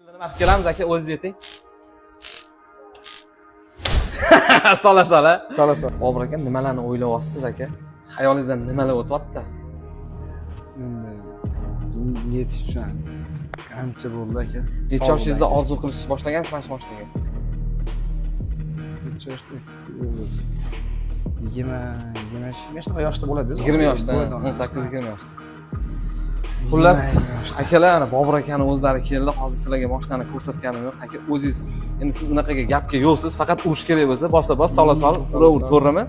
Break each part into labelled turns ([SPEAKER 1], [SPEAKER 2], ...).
[SPEAKER 1] Nima qilib kelamiz aka, o'zingiz ayting. Sola. Bobur aka, nimalarni o'ylayapsiz aka? Xayolingizdan nimalar o'tyapti?
[SPEAKER 2] Yetish uchun qancha bo'ldi aka?
[SPEAKER 1] Necha yoshingizda orzu qilishni boshlagansiz mana shu mashinaga?
[SPEAKER 2] Necha yoshda? 20 yoshda bo'ladi.
[SPEAKER 1] 20 yoshda, 18-20 yoshda. Xullas, akalar, Bobur akani o'zlari keldi, hozir sizlarga mashinani ko'rsatganim yo'q. Aka, o'zingiz endi siz bunaqaga gapga yo'qsiz, faqat urish kerak bo'lsa, bosa-bos, sola-sol, ura-ur, to'g'rimi?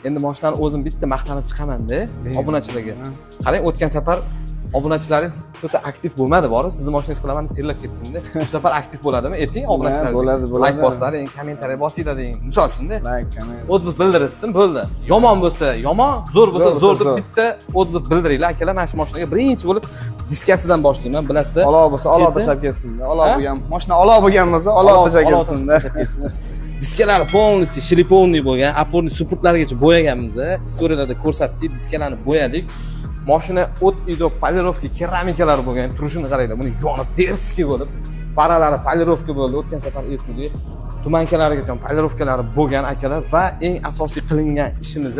[SPEAKER 1] Endi mashinani o'zim bitta maqtanib chiqaman-da, obunachilarga. Qarang, o'tgan safar obunachilaringiz juda aktiv bo'lmadi, borib, sizni mashinangiz qilaman, terlab ketdim-da. Bu safar aktiv bo'ladimi? Ayting, obunachilaringiz.
[SPEAKER 2] Bo'ladi.
[SPEAKER 1] Like bosinglar, kommentariy bosinglar deng. Misol uchun-da.
[SPEAKER 2] Like, komment.
[SPEAKER 1] O'zingiz bildirishsin, bo'ldi. Yomon bo'lsa yomon, zo'r bo'lsa zo'r deb bitta o'zingiz bildiringlar. Akalar, mana shu mashinaga birinchi bo'lib diskasidan boshlayman, bilasizlar.
[SPEAKER 2] Olov bo'lsa, olov tashab ketsin. Olov bo'lgan, mashina olov bo'lgan bo'lsa, olov tashab ketsin.
[SPEAKER 1] Diskalari полностью шлифованный bo'lgan, опорный supportlargacha bo'yaganmiz. Istoриyalarda ko'rsatdik, diskalarni bo'yadik. Mashina o't uyda polirovka, keramikalar bo'lgan, turishini qaranglar. Buni yonib derski bo'lib, faralari polirovka bo'ldi. O'tgan safar aytdik. Tumankalarigacha polirovkalari bo'lgan akalar va eng asosiy qilingan ishimiz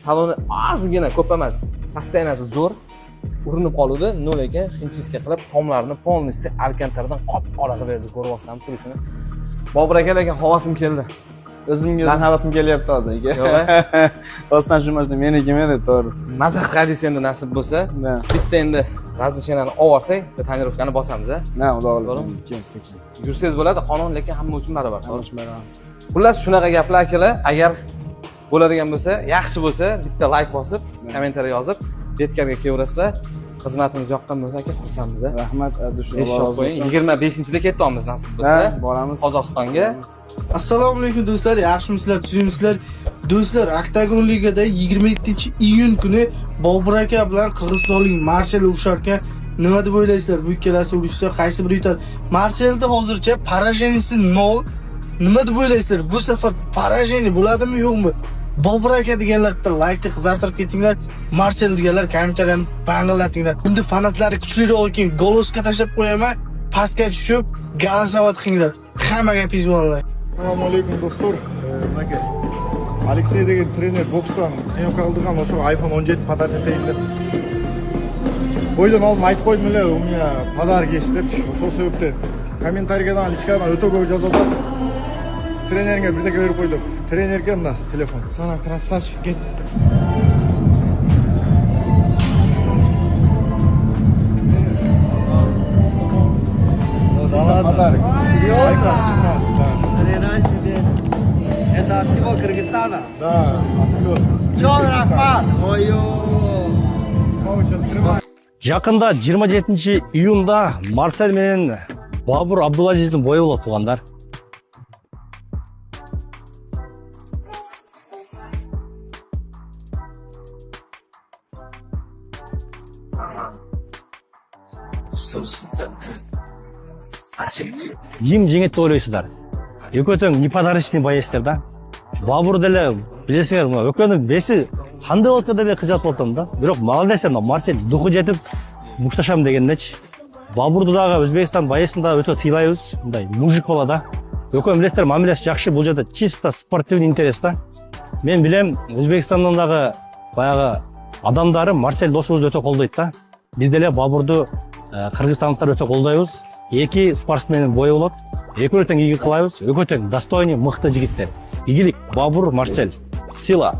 [SPEAKER 1] saloni ozgina ko'p emas, sostoyaniyasi zo'r urinib qoldi. Nol ekan, himchiska qilib, tomlarini полностью alkantardan qop-qora qilib berdi. Ko'ryapsizlarmi turishini? Bobur aka lekin havasim keldi.
[SPEAKER 2] O'zingizning havasim kelyapti hozir aka.
[SPEAKER 1] Yo'q.
[SPEAKER 2] Rostdan shu mashina meniki edi, to'g'risi.
[SPEAKER 1] Mazah qadis endi nasib bo'lsa, bitta endi razishenani olsak, tonirovkani bosamiz, a?
[SPEAKER 2] Na, xudo xohlasa, sekin.
[SPEAKER 1] Yursangiz bo'ladi, qonun lekin hamma uchun barobar. Xullas, shunaqa gaplar akalar, agar bo'ladigan bo'lsa, yaxshi bo'lsa, bitta like bosib, kommentariy yozib, betkarga kelaverasizlar. Xizmatimiz yoqqan bo'lsa, aka xursandmiz.
[SPEAKER 2] Rahmat, Abdushukur.
[SPEAKER 1] 25-da ketamiz nasib bo'lsa.
[SPEAKER 2] Boramiz
[SPEAKER 1] Qozog'istonga.
[SPEAKER 3] Assalomu alaykum do'stlar, yaxshimisizlar, tuzimsizlar? Do'stlar, Oktagon ligada 27-iyun kuni Bobur aka bilan qirg'izistonlik Marshal urushar ekan. Nima deb o'ylaysizlar? Bu ikkalasi urushsa qaysi biri yutadi? Marshalda hozircha пораженияsi 0. Nima deb o'ylaysizlar? Bu safar поражение bo'ladimi, yo'qmi? Bobur aka deganlar bitta like qizartirib ketinglar. Marshal deganlar kommentariyani bangillatinglar. Endi fanatlari kuchliroq ekan, goloska tashlab qo'yaman. Pastga tushib, голосовать qilinglar. Hammaga pizvonlar.
[SPEAKER 4] Assalomu alaykum do'stlar. Mana Aleksey degan trener boksdan jangga qildirgan o'sha iPhone 17 padat etaylik deb. Bo'ydan olib aytib qo'ydimlar, u menga padarga еш deb. O'sha sababdan kommentariyadan ichkaridan o'ta ko'p yozadi. Trenerga birdek berib qo'ydim. Trenerga mana telefon.
[SPEAKER 3] Mana krasavchik ket.
[SPEAKER 4] Подарок. Серьезно?
[SPEAKER 5] Передай себе. Это от всего Кыргызстана?
[SPEAKER 4] Да, отсюда.
[SPEAKER 5] Чон Рахмат! Ой-ой!
[SPEAKER 6] Жақында 27-июнда Марсель менен Бабур Абдулазиздин бойы болот туугандар. Ким жеңет деп ойлойсуздар? Экөө тең неподарочный боецтер да. Бабур деле билесиңер, экөөнүн беси кандай болот деп кызат болтом да. Бирок молодец, Марсель духу жетип мушташам дегендечи. Бабурду дагы Өзбекстан боецин да өтө сыйлайбыз. Мындай мужик бала да. Экөө билесиңер, мамилеси жакшы, бул жерде чисто спортивный интерес да. Мен билем, Өзбекстандын дагы баягы адамдары Марсель досубузду өтө колдойт да. Биз деле Бабурду кыргызстандыктар өтө колдойбуз. Эки спортсмендин бою болот. Экөө тең ийгилик кылабыз. Экөө тең достойный, мыкты жигиттер. Ийгилик, Бабур, Марсель. Сила.